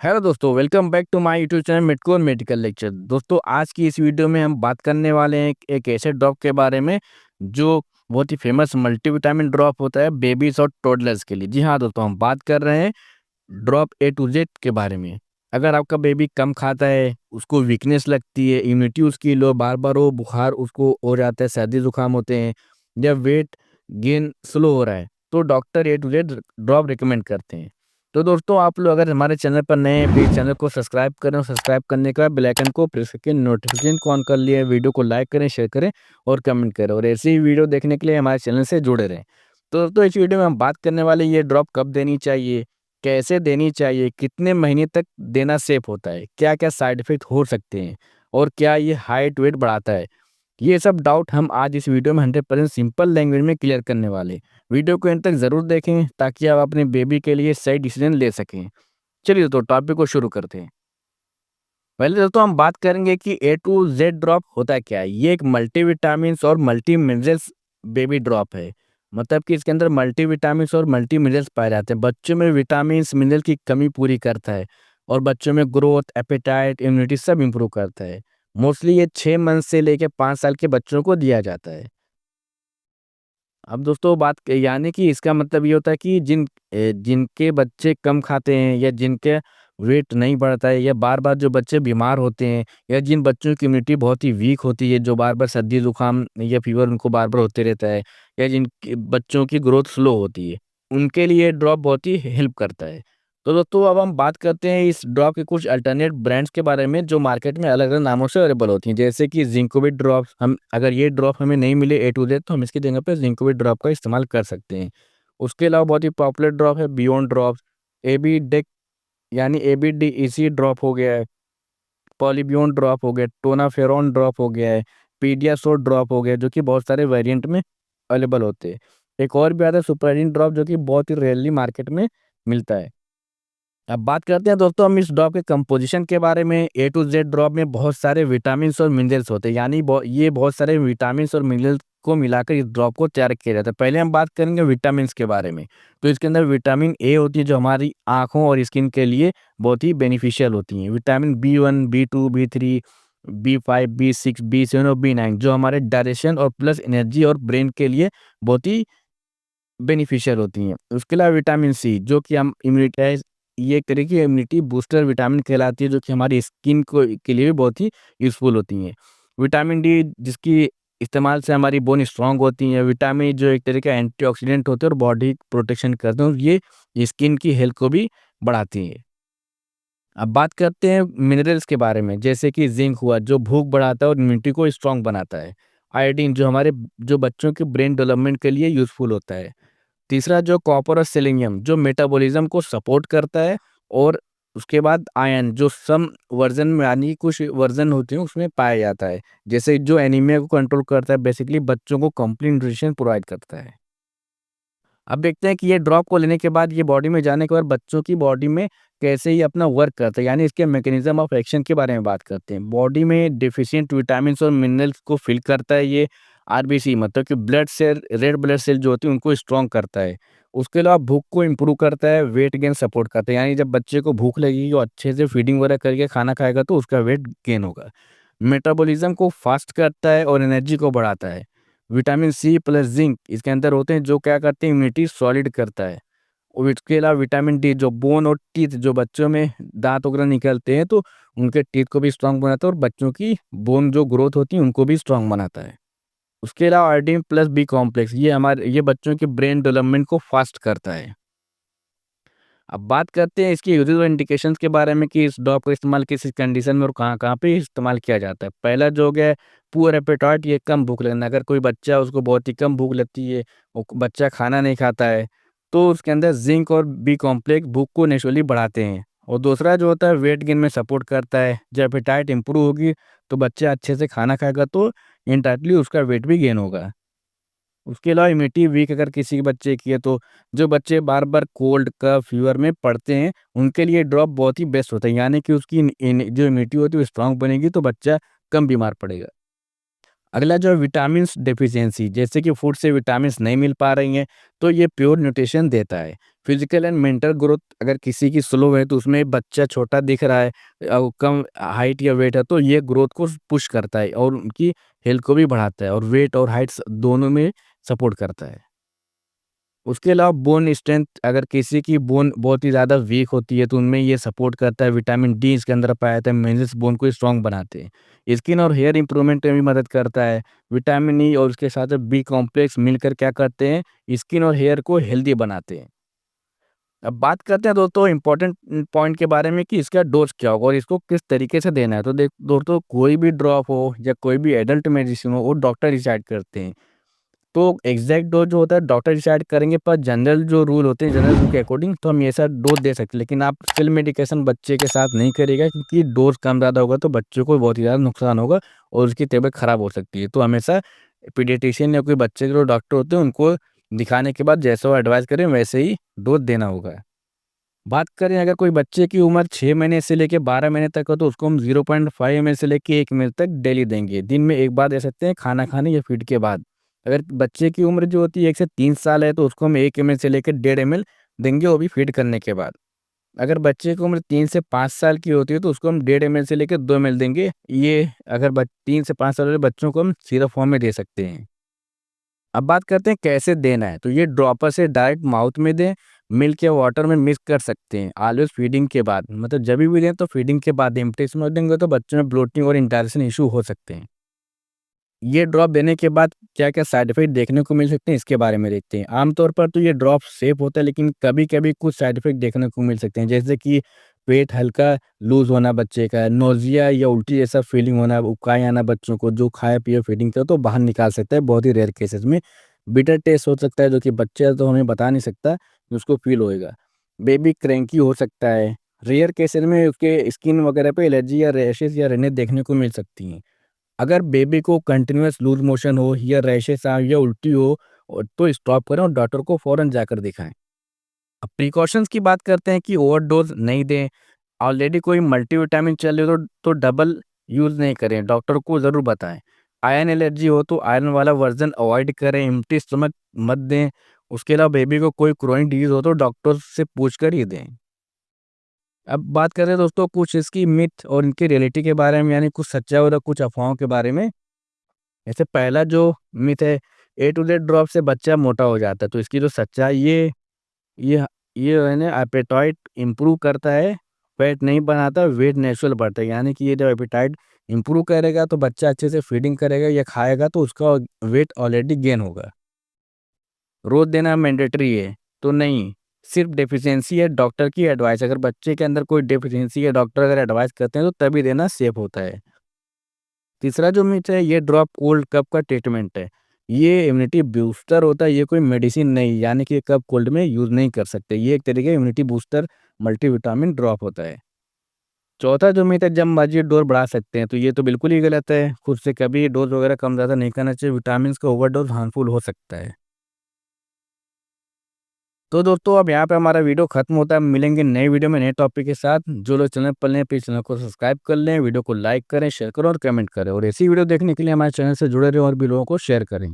Hello दोस्तों, welcome back to my YouTube channel Medcore medical lecture. दोस्तों, आज की इस वीडियो में हम बात करने वाले हैं एक ऐसे ड्रॉप के बारे में जो बहुत ही फेमस मल्टीविटामिन ड्रॉप होता है बेबीज और टोडलर्स के लिए। जी हाँ दोस्तों, हम बात कर रहे हैं ड्रॉप ए टू जेड के बारे में। अगर आपका बेबी कम खाता है, उसको वीकनेस लगती है, इम्यूनिटी उसकी लो, बार बार वो बुखार उसको हो जाता है, सर्दी जुकाम होते हैं या वेट गेन स्लो हो रहा है, तो doctor A to Z drop recommend करते हैं। तो दोस्तों, आप लोग अगर हमारे चैनल पर नए हैं, प्लीज़ चैनल को सब्सक्राइब करें और सब्सक्राइब करने के बाद बेल आइकन को प्रेस करके नोटिफिकेशन को ऑन कर लिए, वीडियो को लाइक करें, शेयर करें और कमेंट करें, और ऐसी ही वीडियो देखने के लिए हमारे चैनल से जुड़े रहें। तो दोस्तों, इस वीडियो में हम बात करने वाले ये ड्रॉप कब देनी चाहिए, कैसे देनी चाहिए, कितने महीने तक देना सेफ होता है, क्या-क्या साइड इफ़ेक्ट हो सकते हैं और क्या ये हाइट वेट बढ़ाता है। ये सब डाउट हम आज इस वीडियो में 100% सिंपल लैंग्वेज में क्लियर करने वाले हैं। वीडियो को एंड तक ज़रूर देखें ताकि आप अपने बेबी के लिए सही डिसीजन ले सकें। चलिए दोस्तों, टॉपिक को शुरू करते हैं। पहले दोस्तों हम बात करेंगे कि ए टू जेड ड्रॉप होता क्या है। ये एक मल्टीविटामिन्स और मल्टी मिनरल्स बेबी ड्रॉप है। मतलब कि इसके अंदर मल्टीविटामिन्स और मल्टी मिनरल्स पाए जाते हैं। बच्चों में विटामिन्स मिनरल की कमी पूरी करता है और बच्चों में ग्रोथ, एपेटाइट, इम्यूनिटी सब इम्प्रूव करता है। मोस्टली ये 6 मंथ से लेके 5 साल के बच्चों को दिया जाता है। अब दोस्तों यानी कि इसका मतलब ये होता है कि जिनके बच्चे कम खाते हैं या जिनके वेट नहीं बढ़ता है या बार-बार जो बच्चे बीमार होते हैं या जिन बच्चों की इम्यूनिटी बहुत ही वीक होती है, जो बार-बार सर्दी जुकाम या फीवर उनको बार-बार होते रहता है या जिनके बच्चों की ग्रोथ स्लो होती है, उनके लिए ड्रॉप बहुत ही हेल्प करता है। तो दोस्तों, अब हम बात करते हैं इस ड्रॉप के कुछ अल्टरनेट ब्रांड्स के बारे में जो मार्केट में अलग-अलग नामों से अवेलेबल होती हैं। जैसे कि ज़िंकोविट ड्रॉप्स, हम अगर ये ड्रॉप हमें नहीं मिले ए टू जेड तो हम इसकी जगह पे ज़िंकोविट ड्रॉप का इस्तेमाल कर सकते हैं। उसके अलावा बहुत ही पॉपुलर ड्रॉप है बियॉन्ड ड्रॉप्स, एबी डेक यानी एबीडीईसी ड्रॉप हो गया है, पॉलीबियोन ड्रॉप हो गया, टोनाफेरॉन ड्रॉप हो गया है, पीडियासोर ड्रॉप हो गया, जो कि बहुत सारे वेरिएंट में अवेलेबल होते हैं। एक और भी आता है सुपरजीन ड्रॉप, जो कि बहुत ही रेयरली मार्केट में मिलता है। अब बात करते हैं दोस्तों हम इस ड्रॉप के कंपोजिशन के बारे में। ए टू जेड ड्रॉप में बहुत सारे विटामिन्स और मिनरल्स होते हैं, यानी ये बहुत सारे विटामिन्स और मिनरल्स को मिलाकर इस ड्रॉप को तैयार किया जाता है। पहले हम बात करेंगे विटामिन्स के बारे में। तो इसके अंदर विटामिन ए होती है जो हमारी आँखों और स्किन के लिए बहुत ही बेनिफिशियल होती हैं। Vitamin B1, बी2, B3, B5, B6, बी7 और बी9 जो हमारे डायजेशन और प्लस एनर्जी और ब्रेन के लिए बहुत ही बेनिफिशियल होती हैं। उसके अलावा विटामिन सी जो कि हम इम्यूनिटाइज ये एक तरह की इम्यूनिटी बूस्टर विटामिन कहलाती है, जो कि हमारी स्किन को के लिए भी बहुत ही यूज़फुल होती हैं। विटामिन डी जिसकी इस्तेमाल से हमारी बोन स्ट्रॉन्ग होती है। विटामिन ई जो एक तरह का एंटीऑक्सीडेंट होते हैं और बॉडी प्रोटेक्शन करते हैं और ये स्किन की हेल्थ को भी बढ़ाती है। अब बात करते हैं मिनरल्स के बारे में, जैसे कि ज़िंक हुआ जो भूख बढ़ाता है और इम्यूनिटी को स्ट्रॉन्ग बनाता है। आयोडीन जो बच्चों के ब्रेन डेवलपमेंट के लिए यूज़फुल होता है। तीसरा जो कॉपर और सेलेनियम जो मेटाबॉलिज्म को सपोर्ट करता है। और उसके बाद आयरन जो सम वर्जन में यानी कुछ वर्जन होते हैं उसमें पाया जाता है, जैसे जो एनीमिया को कंट्रोल करता है, बेसिकली बच्चों को कंप्लीट न्यूट्रिशन प्रोवाइड करता है। अब देखते हैं कि ये ड्रॉप को लेने के बाद ये बॉडी में जाने के बाद बच्चों की बॉडी में कैसे ये अपना वर्क करता है, यानी इसके मैकेनिज्म ऑफ एक्शन के बारे में बात करते हैं। बॉडी में डेफिशिएंट विटामिन्स और मिनरल्स को फिल करता है ये आरबीसी, मतलब कि blood cell, red blood cell जो होती है उनको स्ट्रॉन्ग करता है। उसके अलावा भूख को इम्प्रूव करता है, वेट गेन सपोर्ट करता है, यानी जब बच्चे को भूख लगेगी वो अच्छे से फीडिंग वगैरह करके खाना खाएगा तो उसका वेट गेन होगा। मेटाबॉलिज्म को फास्ट करता है और एनर्जी को बढ़ाता है। विटामिन सी प्लस जिंक इसके अंदर होते हैं जो क्या करते हैं, इम्यूनिटी सॉलिड करता है। और इसके अलावा विटामिन डी जो बोन और टीथ जो बच्चों में दांत वगैरह निकलते हैं तो उनके टीथ को भी स्ट्रांग बनाता है और बच्चों की बोन जो ग्रोथ होती है उनको भी स्ट्रांग बनाता है। उसके अलावा आयोडीन प्लस बी कॉम्प्लेक्स ये बच्चों के ब्रेन डेवलपमेंट को फास्ट करता है। अब बात करते हैं इसकी यूजेज और इंडिकेशंस के बारे में कि इस ड्रॉप का इस्तेमाल किस कंडीशन में और कहाँ-कहाँ पे इस्तेमाल किया जाता है। पहला जो हो गया है पुअर एपेटाइट, ये कम भूख लगना। अगर कोई बच्चा उसको बहुत ही कम भूख लगती है, वो बच्चा खाना नहीं खाता है, तो उसके अंदर ज़िंक और बी कॉम्प्लेक्स भूख को नेचुरली बढ़ाते हैं। और दूसरा जो होता है वेट गेन में सपोर्ट करता है। जब एपेटाइट इम्प्रूव होगी तो बच्चा अच्छे से खाना खाएगा तो इनडायरेक्टली उसका वेट भी गेन होगा। उसके अलावा इम्यूनिटी वीक अगर किसी बच्चे की है तो जो बच्चे बार-बार कोल्ड, कफ, फीवर में पड़ते हैं, उनके लिए ड्रॉप बहुत ही बेस्ट होता है। यानी कि उसकी जो इम्यूनिटी होती है वो स्ट्रॉन्ग बनेगी तो बच्चा कम बीमार पड़ेगा। अगला जो है विटामिन्स डेफिशिएंसी, जैसे कि फूड से विटामिन्स नहीं मिल पा रही हैं, तो ये प्योर न्यूट्रिशन देता है। फिजिकल एंड मेंटल ग्रोथ अगर किसी की स्लो है, तो उसमें बच्चा छोटा दिख रहा है, कम हाइट या वेट है, तो ये ग्रोथ को पुश करता है और उनकी हेल्थ को भी बढ़ाता है और वेट और हाइट्स दोनों में सपोर्ट करता है। उसके अलावा बोन स्ट्रेंथ, अगर किसी की बोन बहुत ही ज़्यादा वीक होती है, तो उनमें ये सपोर्ट करता है। विटामिन डी इसके अंदर पाया जाता है, मिनरल्स बोन को स्ट्रॉन्ग बनाते हैं। स्किन और हेयर इंप्रूवमेंट में भी मदद करता है। विटामिन ई और उसके साथ बी कॉम्प्लेक्स मिलकर क्या करते हैं, स्किन और हेयर को हेल्दी बनाते हैं। अब बात करते हैं दोस्तों इम्पोर्टेंट पॉइंट के बारे में कि इसका डोज क्या होगा और इसको किस तरीके से देना है। तो देख दोस्तों, कोई भी ड्रॉप हो या कोई भी एडल्ट मेडिसिन हो, वो डॉक्टर डिसाइड करते हैं। तो एग्जैक्ट डोज जो होता है डॉक्टर डिसाइड करेंगे, पर जनरल जो रूल होते हैं, जनरल रूल के अकॉर्डिंग तो हम ये ऐसा डोज दे सकते हैं। लेकिन आप सेल्फ मेडिकेशन बच्चे के साथ नहीं करिएगा, क्योंकि डोज कम ज़्यादा होगा तो बच्चे को बहुत ही ज़्यादा नुकसान होगा और उसकी तबीयत खराब हो सकती है। तो हमेशा पीडियाट्रिशियन या कोई बच्चे के जो डॉक्टर होते हैं, उनको दिखाने के बाद जैसा वो एडवाइस करें वैसे ही डोज देना होगा। बात करें अगर कोई बच्चे की उम्र 6 महीने से लेके 12 महीने तक हो, तो उसको हम 0.5 ml से लेके 1 ml तक डेली देंगे। दिन में एक बार दे सकते हैं, खाना खाने या फीड के बाद। अगर बच्चे की उम्र जो होती है 1 से 3 साल है, तो उसको हम 1 ml से लेकर 1.5 ml देंगे, वो भी फीड करने के बाद। अगर बच्चे की उम्र 3 से 5 साल की होती है, तो उसको हम 1.5 ml से लेकर 2 ml देंगे। ये अगर 3 से 5 साल वाले बच्चों को हम सिरप फॉर्म में दे सकते हैं। अब बात करते हैं कैसे देना है, तो ये ड्रॉपर से डायरेक्ट माउथ में दें, मिल्क या वाटर में मिक्स कर सकते हैं। ऑलवेज फीडिंग के बाद, मतलब जब भी दें तो फीडिंग के बाद दें। एम्प्टी में देंगे तो बच्चों में ब्लोटिंग और इंडाइजेशन इशू हो सकते हैं। ये ड्रॉप देने के बाद क्या-क्या साइड इफेक्ट देखने को मिल सकते हैं, इसके बारे में देखते हैं। आमतौर पर तो ये ड्रॉप सेफ होता है, लेकिन कभी-कभी कुछ साइड इफेक्ट देखने को मिल सकते हैं, जैसे कि पेट हल्का लूज़ होना बच्चे का, नोज़िया या उल्टी जैसा फीलिंग होना, उबकाई आना बच्चों को, जो खाए-पिए फीडिंग करे तो बाहर निकाल सकता है बहुत ही रेयर केसेज़ में। बिटर टेस्ट हो सकता है, जो कि बच्चा है तो हमें बता नहीं सकता, उसको फ़ील होएगा। बेबी क्रैंकी हो सकता है। रेयर केसेज़ में उसके स्किन वगैरह पे एलर्जी या रैशेज़ या रेनें देखने को मिल सकती हैं। अगर बेबी को कंटिन्यूअस लूज मोशन हो या रैशेस आए या उल्टी हो तो स्टॉप करें और डॉक्टर को फौरन जाकर दिखाएं। अब प्रिकॉशंस की बात करते हैं कि ओवरडोज नहीं दें। ऑलरेडी कोई मल्टीविटामिन चल रही हो तो डबल यूज़ नहीं करें, डॉक्टर को ज़रूर बताएं। आयरन एलर्जी हो तो आयरन वाला वर्जन अवॉइड करें, एम्प्टी स्टमक मत दें। उसके अलावा बेबी को कोई क्रोनिक डिजीज हो तो डॉक्टर से पूछ कर ही दें। अब बात करें दोस्तों कुछ इसकी मिथ और इनकी रियलिटी के बारे में, यानी कुछ सच्चाई और कुछ अफवाहों के बारे में। जैसे पहला जो मिथ है, ए टू जेड ड्रॉप से बच्चा मोटा हो जाता है, तो इसकी जो सच्चाई ये ये है ना, एपेटाइट इम्प्रूव करता है, फैट नहीं बनाता, वेट नेचुरल बढ़ता है। यानी कि ये जब एपेटाइट इम्प्रूव करेगा तो बच्चा अच्छे से फीडिंग करेगा या खाएगा तो उसका वेट ऑलरेडी गेन होगा। रोज़ देना मैंडेटरी है, तो नहीं, सिर्फ डेफिशिएंसी है, डॉक्टर की एडवाइस। अगर बच्चे के अंदर कोई डेफिशिएंसी है, डॉक्टर अगर एडवाइस करते हैं तो तभी देना सेफ होता है। तीसरा जो मिथ है, ये ड्रॉप कोल्ड कफ का ट्रीटमेंट है। ये इम्यूनिटी बूस्टर होता है, ये कोई मेडिसिन नहीं, यानी कि कफ कोल्ड में यूज़ नहीं कर सकते। ये एक तरीके का इम्यूनिटी बूस्टर मल्टीविटामिन ड्रॉप होता है। चौथा जो मिथ है, जब मर्जी डोज़ बढ़ा सकते हैं, तो ये तो बिल्कुल ही गलत है। खुद से कभी डोज़ वगैरह कम-ज़्यादा नहीं करना चाहिए, विटामिन्स का ओवरडोज़ हार्मफुल हो सकता है। तो दोस्तों अब यहाँ पे हमारा वीडियो खत्म होता है। मिलेंगे नए वीडियो में नए टॉपिक के साथ। जो लोग चैनल पर नए हैं प्लीज़ चैनल को सब्सक्राइब कर लें, वीडियो को लाइक करें, शेयर करें और कमेंट करें, और ऐसी वीडियो देखने के लिए हमारे चैनल से जुड़े रहें और भी लोगों को शेयर करें।